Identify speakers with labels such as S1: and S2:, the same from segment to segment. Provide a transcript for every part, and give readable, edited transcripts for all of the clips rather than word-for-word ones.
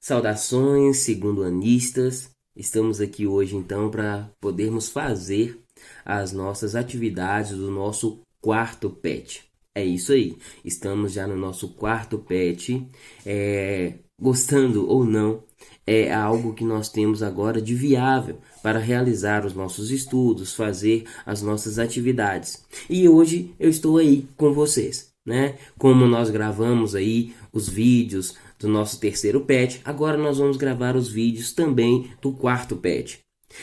S1: Saudações, segundo-anistas. Estamos aqui hoje então para podermos fazer as nossas atividades do nosso quarto PET. É isso aí, estamos já no nosso quarto PET. Gostando ou não, é algo que nós temos agora de viável para realizar os nossos estudos, fazer as nossas atividades. E hoje eu estou aí com vocês, né? Como nós gravamos aí os vídeos do nosso terceiro PET, agora nós vamos gravar os vídeos também do quarto PET.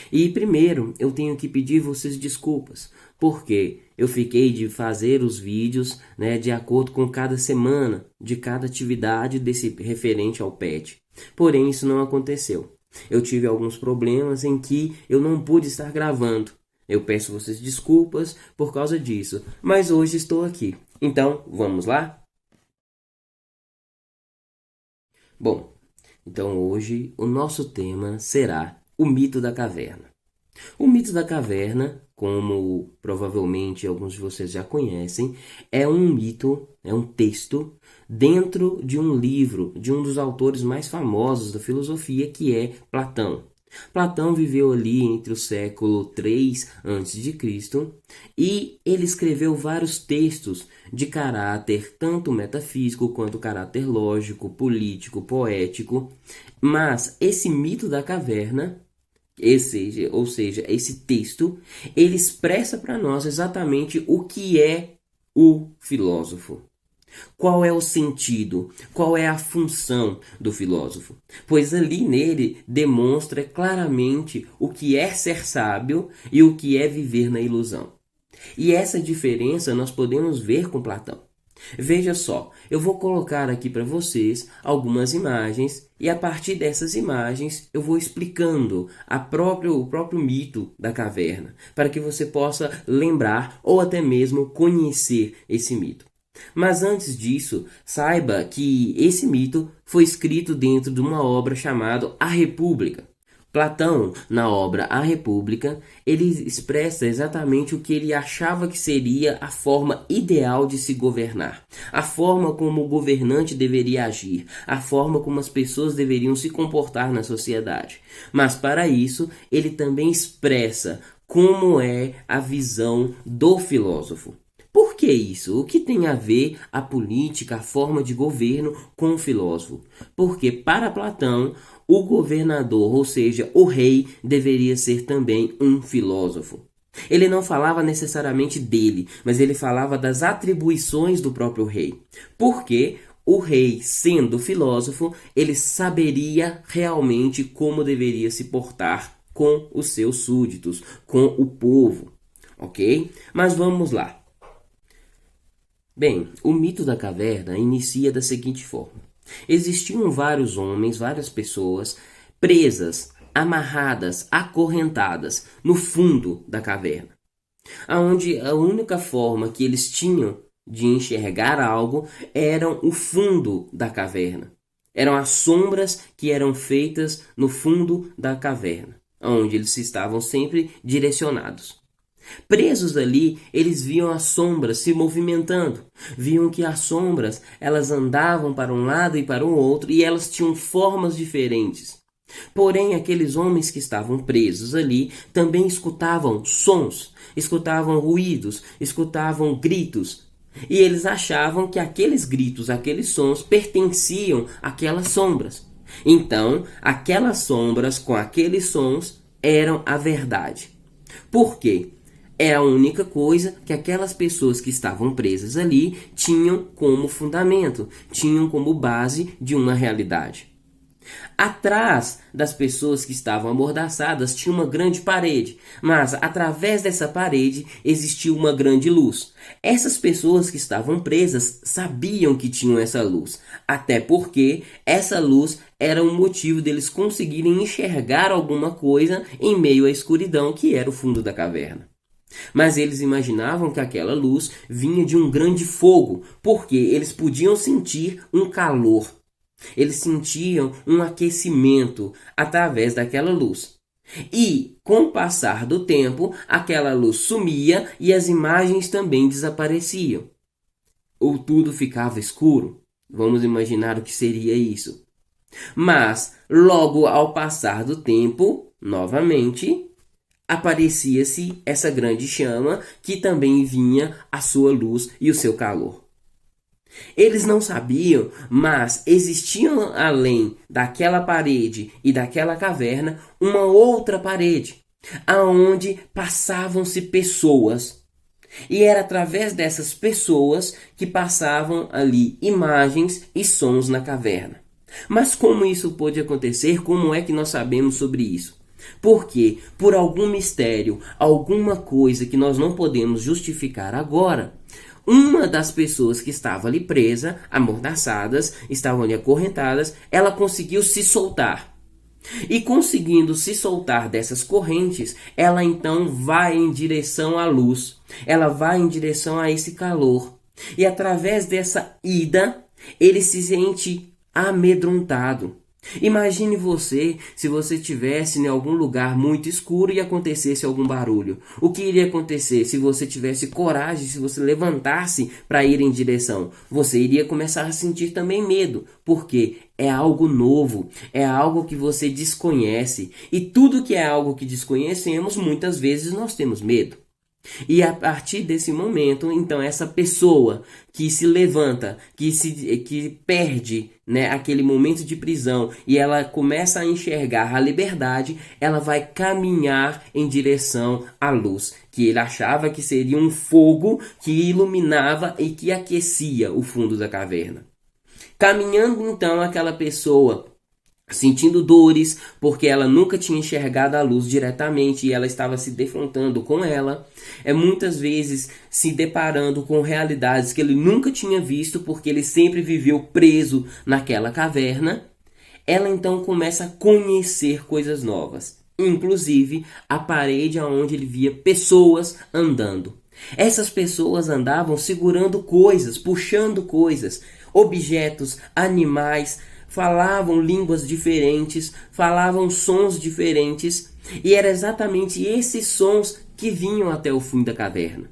S1: E primeiro eu tenho que pedir vocês desculpas, porque eu fiquei de fazer os vídeos, né, de acordo com cada semana, de cada atividade desse referente ao PET. Porém, isso não aconteceu. Eu tive alguns problemas em que eu não pude estar gravando. Eu peço vocês desculpas por causa disso, mas hoje estou aqui. Então, vamos lá? Bom, então hoje o nosso tema será o mito da caverna. O mito da caverna, como provavelmente alguns de vocês já conhecem, é um mito, é um texto dentro de um livro de um dos autores mais famosos da filosofia, que é Platão. Platão viveu ali entre o século 3 a.C. e ele escreveu vários textos de caráter tanto metafísico quanto caráter lógico, político, poético. Mas esse mito da caverna, ou seja, esse texto, ele expressa para nós exatamente o que é o filósofo. Qual é o sentido? Qual é a função do filósofo? Pois ali nele demonstra claramente o que é ser sábio e o que é viver na ilusão. E essa diferença nós podemos ver com Platão. Veja só, eu vou colocar aqui para vocês algumas imagens e a partir dessas imagens eu vou explicando o próprio mito da caverna, para que você possa lembrar ou até mesmo conhecer esse mito. Mas antes disso, saiba que esse mito foi escrito dentro de uma obra chamada A República. Platão, na obra A República, ele expressa exatamente o que ele achava que seria a forma ideal de se governar, a forma como o governante deveria agir, a forma como as pessoas deveriam se comportar na sociedade. Mas para isso, ele também expressa como é a visão do filósofo. Por que isso? O que tem a ver a política, a forma de governo com o filósofo? Porque para Platão, o governador, ou seja, o rei, deveria ser também um filósofo. Ele não falava necessariamente dele, mas ele falava das atribuições do próprio rei. Porque o rei, sendo filósofo, ele saberia realmente como deveria se portar com os seus súditos, com o povo, ok? Mas vamos lá. Bem, o mito da caverna inicia da seguinte forma. Existiam vários homens, várias pessoas presas, amarradas, acorrentadas no fundo da caverna, onde a única forma que eles tinham de enxergar algo era o fundo da caverna. Eram as sombras que eram feitas no fundo da caverna, onde eles estavam sempre direcionados. Presos ali, eles viam as sombras se movimentando, viam que as sombras elas andavam para um lado e para o outro e elas tinham formas diferentes. Porém, aqueles homens que estavam presos ali também escutavam sons, escutavam ruídos, escutavam gritos. E eles achavam que aqueles gritos, aqueles sons pertenciam àquelas sombras. Então, aquelas sombras com aqueles sons eram a verdade. Por quê? É a única coisa que aquelas pessoas que estavam presas ali tinham como fundamento, tinham como base de uma realidade. Atrás das pessoas que estavam amordaçadas tinha uma grande parede, mas através dessa parede existia uma grande luz. Essas pessoas que estavam presas sabiam que tinham essa luz, até porque essa luz era um motivo deles conseguirem enxergar alguma coisa em meio à escuridão que era o fundo da caverna. Mas eles imaginavam que aquela luz vinha de um grande fogo, porque eles podiam sentir um calor. Eles sentiam um aquecimento através daquela luz. E, com o passar do tempo, aquela luz sumia e as imagens também desapareciam. Ou tudo ficava escuro. Vamos imaginar o que seria isso. Mas, logo ao passar do tempo, novamente, aparecia-se essa grande chama que também vinha a sua luz e o seu calor. Eles não sabiam, mas existiam além daquela parede e daquela caverna uma outra parede, aonde passavam-se pessoas. E era através dessas pessoas que passavam ali imagens e sons na caverna. Mas como isso pôde acontecer? Como é que nós sabemos sobre isso? Porque, por algum mistério, alguma coisa que nós não podemos justificar agora, uma das pessoas que estava ali presa, amordaçadas, estavam ali acorrentadas, ela conseguiu se soltar. E conseguindo se soltar dessas correntes, ela então vai em direção à luz. Ela vai em direção a esse calor. E através dessa ida, ele se sente amedrontado. Imagine você se você estivesse em algum lugar muito escuro e acontecesse algum barulho. O que iria acontecer se você tivesse coragem, se você levantasse para ir em direção? Você iria começar a sentir também medo, porque é algo novo, é algo que você desconhece. E tudo que é algo que desconhecemos, muitas vezes nós temos medo. E a partir desse momento, então, essa pessoa que se levanta, que perde, né, aquele momento de prisão e ela começa a enxergar a liberdade, ela vai caminhar em direção à luz, que ele achava que seria um fogo que iluminava e que aquecia o fundo da caverna. Caminhando então aquela pessoa sentindo dores, porque ela nunca tinha enxergado a luz diretamente e ela estava se defrontando com ela, muitas vezes se deparando com realidades que ele nunca tinha visto, porque ele sempre viveu preso naquela caverna. Ela então começa a conhecer coisas novas, inclusive a parede onde ele via pessoas andando. Essas pessoas andavam segurando coisas, puxando coisas, objetos, animais, falavam línguas diferentes, falavam sons diferentes, e era exatamente esses sons que vinham até o fim da caverna.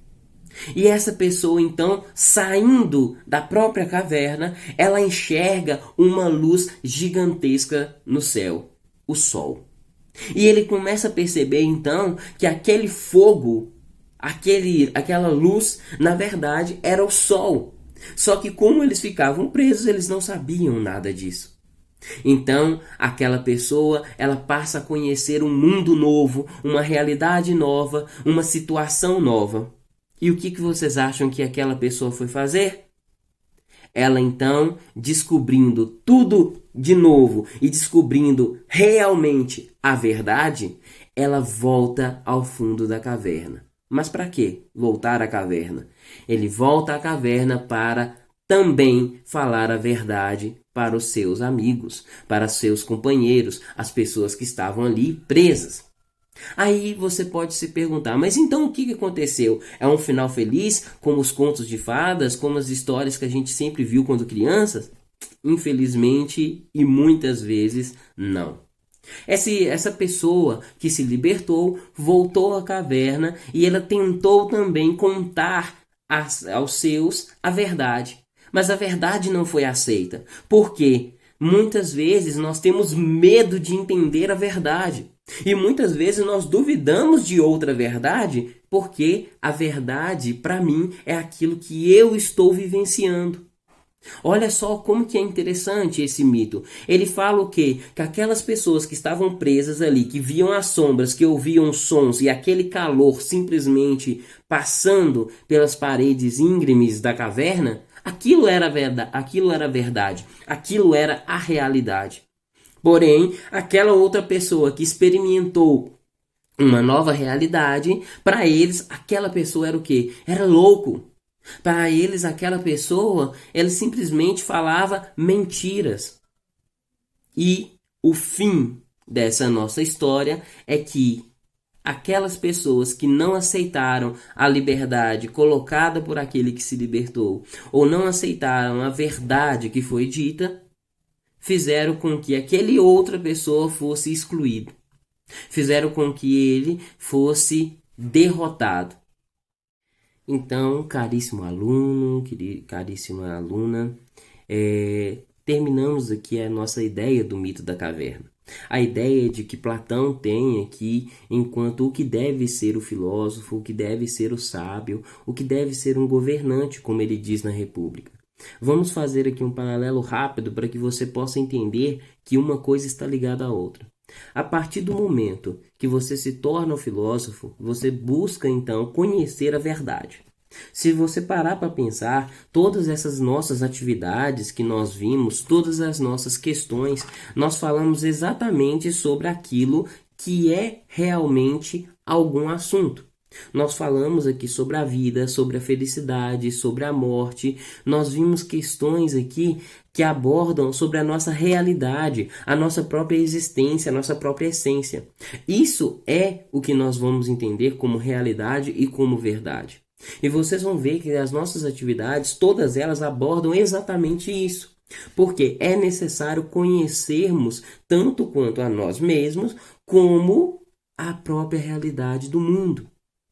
S1: E essa pessoa então, saindo da própria caverna, ela enxerga uma luz gigantesca no céu, o sol. E ele começa a perceber então que aquele fogo, aquela luz, na verdade era o sol. Só que como eles ficavam presos, eles não sabiam nada disso. Então, aquela pessoa, ela passa a conhecer um mundo novo, uma realidade nova, uma situação nova. E o que vocês acham que aquela pessoa foi fazer? Ela então, descobrindo tudo de novo e descobrindo realmente a verdade, ela volta ao fundo da caverna. Mas para que voltar à caverna? Ele volta à caverna para também falar a verdade para os seus amigos, para seus companheiros, as pessoas que estavam ali presas. Aí você pode se perguntar, mas então o que aconteceu? É um final feliz, como os contos de fadas, como as histórias que a gente sempre viu quando crianças? Infelizmente, e muitas vezes, não. Essa pessoa que se libertou voltou à caverna e ela tentou também contar aos seus a verdade. Mas a verdade não foi aceita. Por quê? Muitas vezes nós temos medo de entender a verdade. E muitas vezes nós duvidamos de outra verdade, porque a verdade, para mim, é aquilo que eu estou vivenciando. Olha só como que é interessante esse mito. Ele fala o quê? Que aquelas pessoas que estavam presas ali, que viam as sombras, que ouviam sons e aquele calor simplesmente passando pelas paredes íngremes da caverna, aquilo era verdade, aquilo era a realidade. Porém, aquela outra pessoa que experimentou uma nova realidade, para eles aquela pessoa era o quê? Era louco. Para eles, aquela pessoa, ela simplesmente falava mentiras. E o fim dessa nossa história é que aquelas pessoas que não aceitaram a liberdade colocada por aquele que se libertou, ou não aceitaram a verdade que foi dita, fizeram com que aquele outra pessoa fosse excluído. Fizeram com que ele fosse derrotado. Então, caríssimo aluno, caríssima aluna, terminamos aqui a nossa ideia do mito da caverna. A ideia de que Platão tem aqui enquanto o que deve ser o filósofo, o que deve ser o sábio, o que deve ser um governante, como ele diz na República. Vamos fazer aqui um paralelo rápido para que você possa entender que uma coisa está ligada à outra. A partir do momento que você se torna um filósofo, você busca então conhecer a verdade. Se você parar para pensar, todas essas nossas atividades que nós vimos, todas as nossas questões, nós falamos exatamente sobre aquilo que é realmente algum assunto. Nós falamos aqui sobre a vida, sobre a felicidade, sobre a morte. Nós vimos questões aqui que abordam sobre a nossa realidade, a nossa própria existência, a nossa própria essência. Isso é o que nós vamos entender como realidade e como verdade. E vocês vão ver que as nossas atividades, todas elas abordam exatamente isso. Porque é necessário conhecermos tanto quanto a nós mesmos, como a própria realidade do mundo.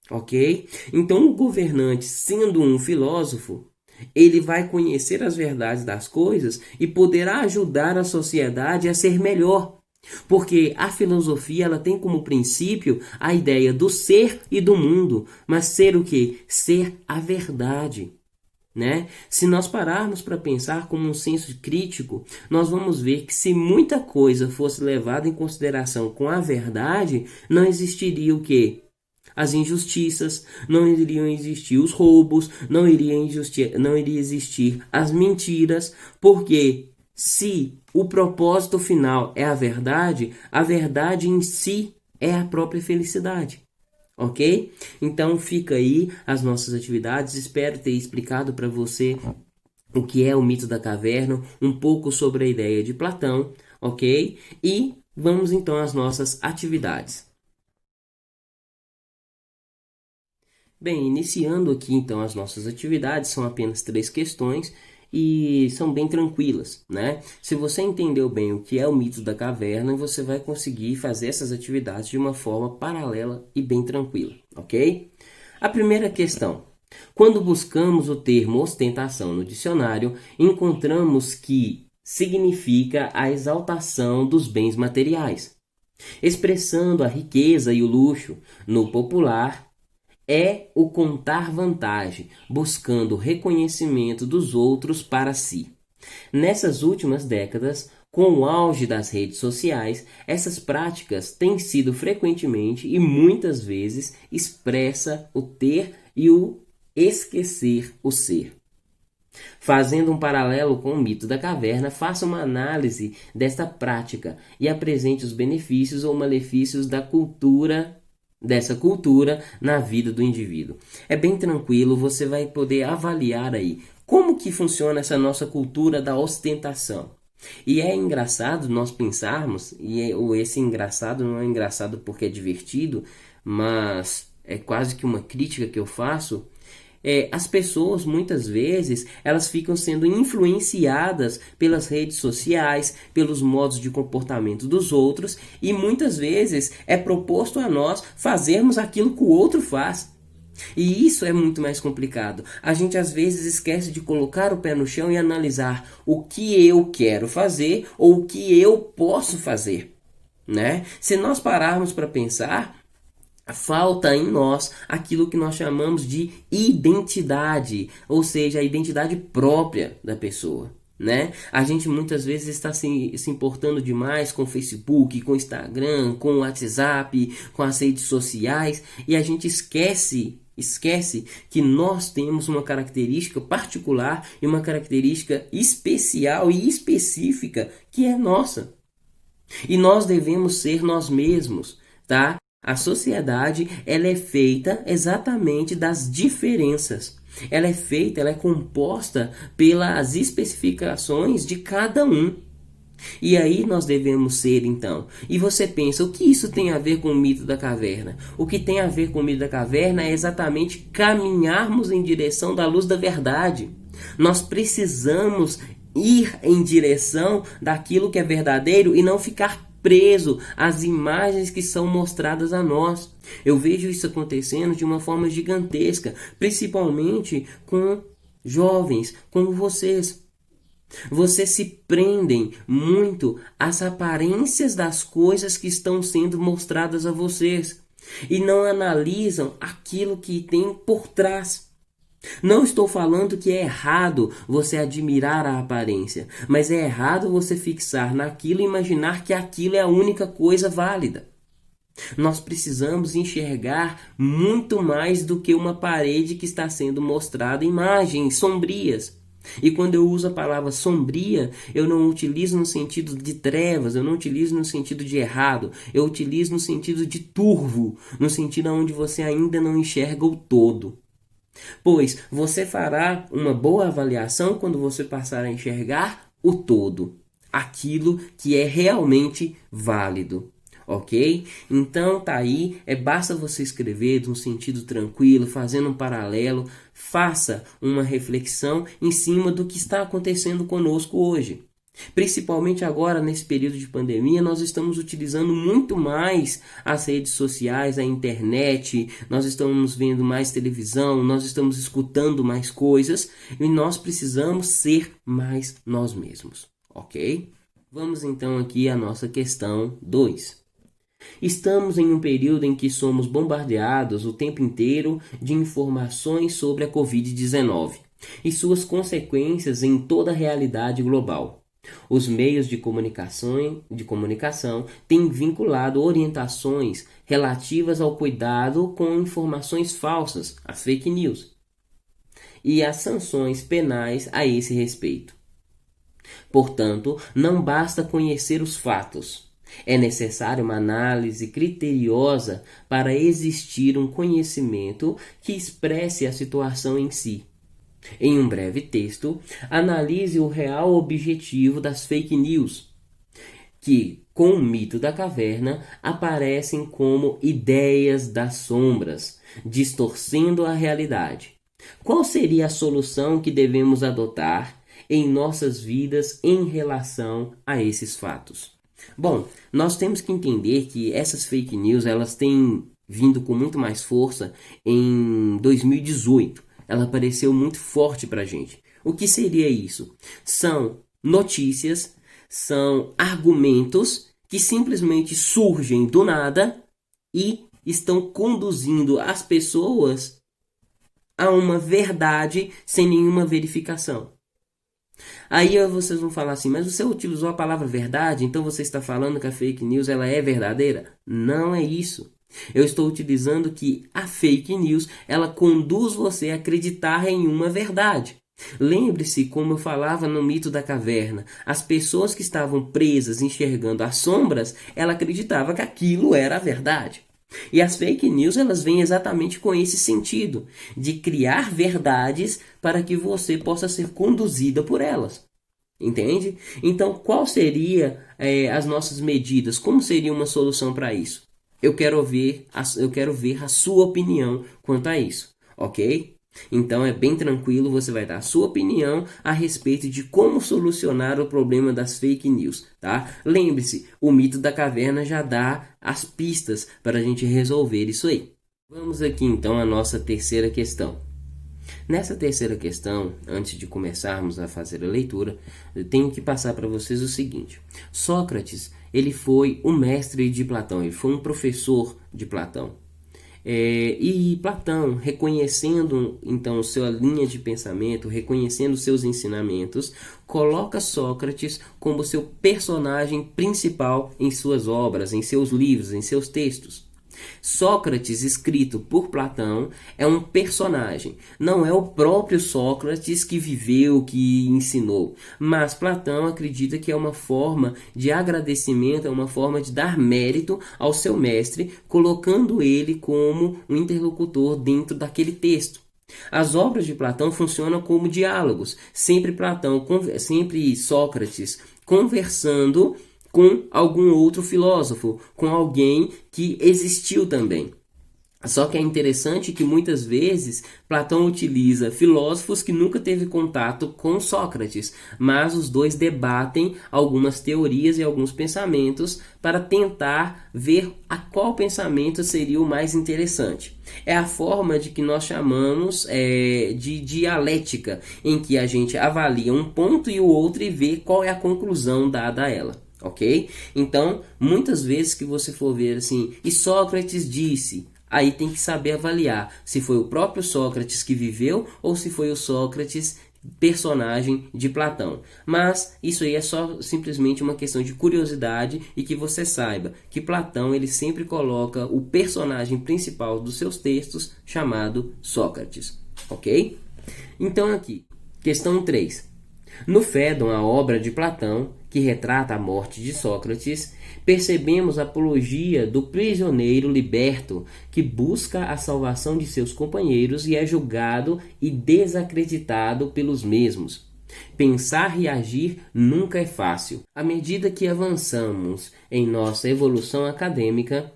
S1: Ok? Então, o governante, sendo um filósofo, ele vai conhecer as verdades das coisas e poderá ajudar a sociedade a ser melhor. Porque a filosofia ela tem como princípio a ideia do ser e do mundo, mas ser o quê? Ser a verdade. Né? Se nós pararmos para pensar como um senso crítico, nós vamos ver que se muita coisa fosse levada em consideração com a verdade, não existiria o quê? As injustiças, não iriam existir os roubos, não iria existir as mentiras, porque se o propósito final é a verdade em si é a própria felicidade. Ok? Então fica aí as nossas atividades. Espero ter explicado para você o que é o mito da caverna, um pouco sobre a ideia de Platão, ok? E vamos então às nossas atividades. Bem, iniciando aqui então as nossas atividades, são apenas 3 questões e são bem tranquilas, né? Se você entendeu bem o que é o mito da caverna, você vai conseguir fazer essas atividades de uma forma paralela e bem tranquila, ok? A primeira questão. Quando buscamos o termo ostentação no dicionário, encontramos que significa a exaltação dos bens materiais, expressando a riqueza e o luxo. No popular, é o contar vantagem, buscando reconhecimento dos outros para si. Nessas últimas décadas, com o auge das redes sociais, essas práticas têm sido frequentemente e muitas vezes expressa o ter e o esquecer o ser. Fazendo um paralelo com o mito da caverna, faça uma análise desta prática e apresente os benefícios ou malefícios dessa cultura na vida do indivíduo. É bem tranquilo, você vai poder avaliar aí como que funciona essa nossa cultura da ostentação. E é engraçado nós pensarmos, esse engraçado não é engraçado porque é divertido, mas é quase que uma crítica que eu faço. As pessoas muitas vezes elas ficam sendo influenciadas pelas redes sociais, pelos modos de comportamento dos outros, e muitas vezes é proposto a nós fazermos aquilo que o outro faz. E isso é muito mais complicado. A gente às vezes esquece de colocar o pé no chão e analisar o que eu quero fazer ou o que eu posso fazer, né? Se nós pararmos para pensar, falta em nós aquilo que nós chamamos de identidade, ou seja, a identidade própria da pessoa, né? A gente muitas vezes está se importando demais com o Facebook, com o Instagram, com o WhatsApp, com as redes sociais, e a gente esquece que nós temos uma característica particular e uma característica especial e específica que é nossa. E nós devemos ser nós mesmos, tá? A sociedade, ela é feita exatamente das diferenças. Ela é composta pelas especificações de cada um. E aí nós devemos ser, então. E você pensa, o que isso tem a ver com o mito da caverna? O que tem a ver com o mito da caverna é exatamente caminharmos em direção da luz da verdade. Nós precisamos ir em direção daquilo que é verdadeiro e não ficar preso às imagens que são mostradas a nós. Eu vejo isso acontecendo de uma forma gigantesca, principalmente com jovens como vocês. Vocês se prendem muito às aparências das coisas que estão sendo mostradas a vocês e não analisam aquilo que tem por trás. Não estou falando que é errado você admirar a aparência, mas é errado você fixar naquilo e imaginar que aquilo é a única coisa válida. Nós precisamos enxergar muito mais do que uma parede que está sendo mostrada imagens sombrias. E quando eu uso a palavra sombria, eu não utilizo no sentido de trevas, eu não utilizo no sentido de errado, eu utilizo no sentido de turvo, no sentido onde você ainda não enxerga o todo. Pois você fará uma boa avaliação quando você passar a enxergar o todo, aquilo que é realmente válido. Ok? Então tá aí, basta você escrever de um sentido tranquilo, fazendo um paralelo, faça uma reflexão em cima do que está acontecendo conosco hoje. Principalmente agora, nesse período de pandemia, nós estamos utilizando muito mais as redes sociais, a internet, nós estamos vendo mais televisão, nós estamos escutando mais coisas e nós precisamos ser mais nós mesmos, ok? Vamos então aqui à nossa questão 2. Estamos em um período em que somos bombardeados o tempo inteiro de informações sobre a Covid-19 e suas consequências em toda a realidade global. Os meios de comunicação têm vinculado orientações relativas ao cuidado com informações falsas, as fake news, e as sanções penais a esse respeito. Portanto, não basta conhecer os fatos. É necessária uma análise criteriosa para existir um conhecimento que expresse a situação em si. Em um breve texto, analise o real objetivo das fake news, que, com o mito da caverna, aparecem como ideias das sombras, distorcendo a realidade. Qual seria a solução que devemos adotar em nossas vidas em relação a esses fatos? Bom, nós temos que entender que essas fake news elas têm vindo com muito mais força em 2018. Ela apareceu muito forte para a gente. O que seria isso? São notícias, são argumentos que simplesmente surgem do nada e estão conduzindo as pessoas a uma verdade sem nenhuma verificação. Aí vocês vão falar assim, mas você utilizou a palavra verdade, então você está falando que a fake news ela é verdadeira? Não é isso. Eu estou utilizando que a fake news ela conduz você a acreditar em uma verdade. Lembre-se, como eu falava no mito da caverna, as pessoas que estavam presas enxergando as sombras, ela acreditava que aquilo era a verdade. E as fake news elas vêm exatamente com esse sentido, de criar verdades para que você possa ser conduzida por elas. Entende? Então, qual seria as nossas medidas? Como seria uma solução para isso? Eu quero ver a sua opinião quanto a isso, ok? Então é bem tranquilo, você vai dar a sua opinião a respeito de como solucionar o problema das fake news, tá? Lembre-se, o mito da caverna já dá as pistas para a gente resolver isso aí. Vamos aqui então à nossa terceira questão. Nessa terceira questão, antes de começarmos a fazer a leitura, eu tenho que passar para vocês o seguinte. Sócrates, ele foi um mestre de Platão, ele foi um professor de Platão. E Platão, reconhecendo então sua linha de pensamento, reconhecendo seus ensinamentos, coloca Sócrates como seu personagem principal em suas obras, em seus livros, em seus textos. Sócrates, escrito por Platão, é um personagem. Não é o próprio Sócrates que viveu, que ensinou. Mas Platão acredita que é uma forma de agradecimento, é uma forma de dar mérito ao seu mestre, colocando ele como um interlocutor dentro daquele texto. As obras de Platão funcionam como diálogos. Sempre Sócrates conversando com algum outro filósofo, com alguém que existiu também. Só que é interessante que muitas vezes Platão utiliza filósofos que nunca teve contato com Sócrates, mas os dois debatem algumas teorias e alguns pensamentos para tentar ver a qual pensamento seria o mais interessante. É a forma de que nós chamamos de dialética, em que a gente avalia um ponto e o outro e vê qual é a conclusão dada a ela. Ok? Então, muitas vezes que você for ver assim, e Sócrates disse, aí tem que saber avaliar se foi o próprio Sócrates que viveu ou se foi o Sócrates personagem de Platão. Mas isso aí é só simplesmente uma questão de curiosidade e que você saiba que Platão ele sempre coloca o personagem principal dos seus textos chamado Sócrates, ok? Então aqui, questão 3. No Fédon, a obra de Platão, que retrata a morte de Sócrates, percebemos a apologia do prisioneiro liberto que busca a salvação de seus companheiros e é julgado e desacreditado pelos mesmos. Pensar e agir nunca é fácil. À medida que avançamos em nossa evolução acadêmica,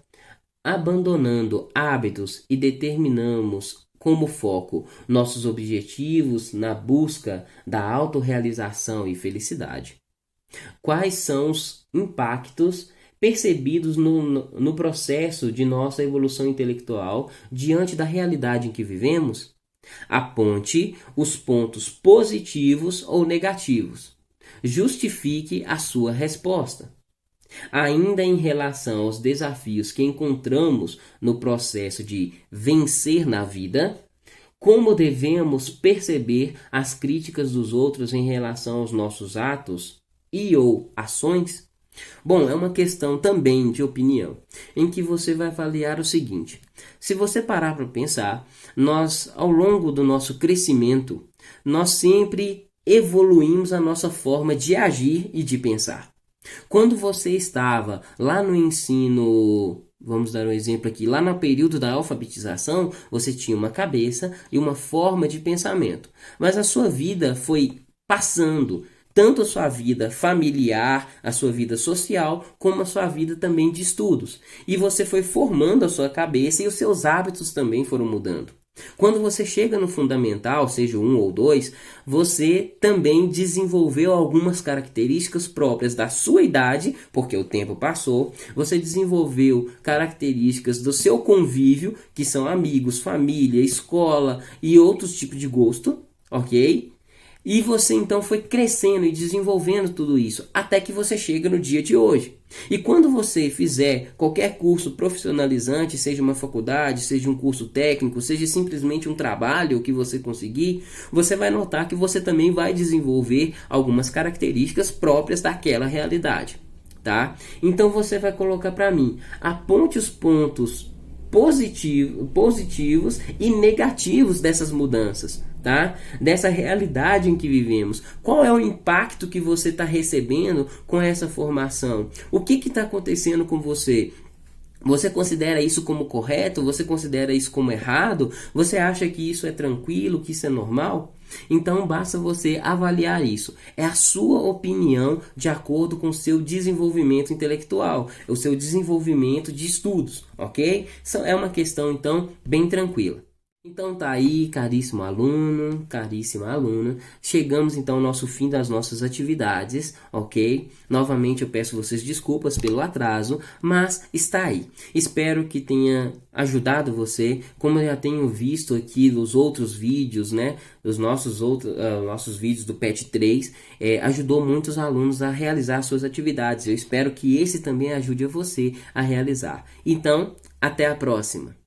S1: abandonando hábitos e determinamos como foco nossos objetivos na busca da autorrealização e felicidade. Quais são os impactos percebidos no processo de nossa evolução intelectual diante da realidade em que vivemos? Aponte os pontos positivos ou negativos. Justifique a sua resposta. Ainda em relação aos desafios que encontramos no processo de vencer na vida, como devemos perceber as críticas dos outros em relação aos nossos atos e ou ações? Bom, é uma questão também de opinião, em que você vai avaliar o seguinte: se você parar para pensar, nós, ao longo do nosso crescimento, nós sempre evoluímos a nossa forma de agir e de pensar. Quando você estava lá no ensino, vamos dar um exemplo aqui, lá no período da alfabetização, você tinha uma cabeça e uma forma de pensamento. Mas a sua vida foi passando, tanto a sua vida familiar, a sua vida social, como a sua vida também de estudos. E você foi formando a sua cabeça e os seus hábitos também foram mudando. Quando você chega no fundamental, seja 1 ou 2, você também desenvolveu algumas características próprias da sua idade, porque o tempo passou. Você desenvolveu características do seu convívio, que são amigos, família, escola e outros tipos de gosto, ok? E você então foi crescendo e desenvolvendo tudo isso, até que você chega no dia de hoje. E quando você fizer qualquer curso profissionalizante, seja uma faculdade, seja um curso técnico, seja simplesmente um trabalho que você conseguir, você vai notar que você também vai desenvolver algumas características próprias daquela realidade, tá? Então você vai colocar para mim, aponte os pontos positivos e negativos dessas mudanças, tá? Dessa realidade em que vivemos. Qual é o impacto que você está recebendo com essa formação? O que está acontecendo com você? Você considera isso como correto? Você considera isso como errado? Você acha que isso é tranquilo, que isso é normal? Então basta você avaliar isso. É a sua opinião de acordo com o seu desenvolvimento intelectual, o seu desenvolvimento de estudos, ok? É uma questão então bem tranquila. Então tá aí, caríssimo aluno, caríssima aluna, chegamos então ao nosso fim das nossas atividades, ok? Novamente eu peço vocês desculpas pelo atraso, mas está aí. Espero que tenha ajudado você, como eu já tenho visto aqui nos outros vídeos, né? Os nossos vídeos do PET 3, ajudou muitos alunos a realizar suas atividades. Eu espero que esse também ajude a você a realizar. Então, até a próxima!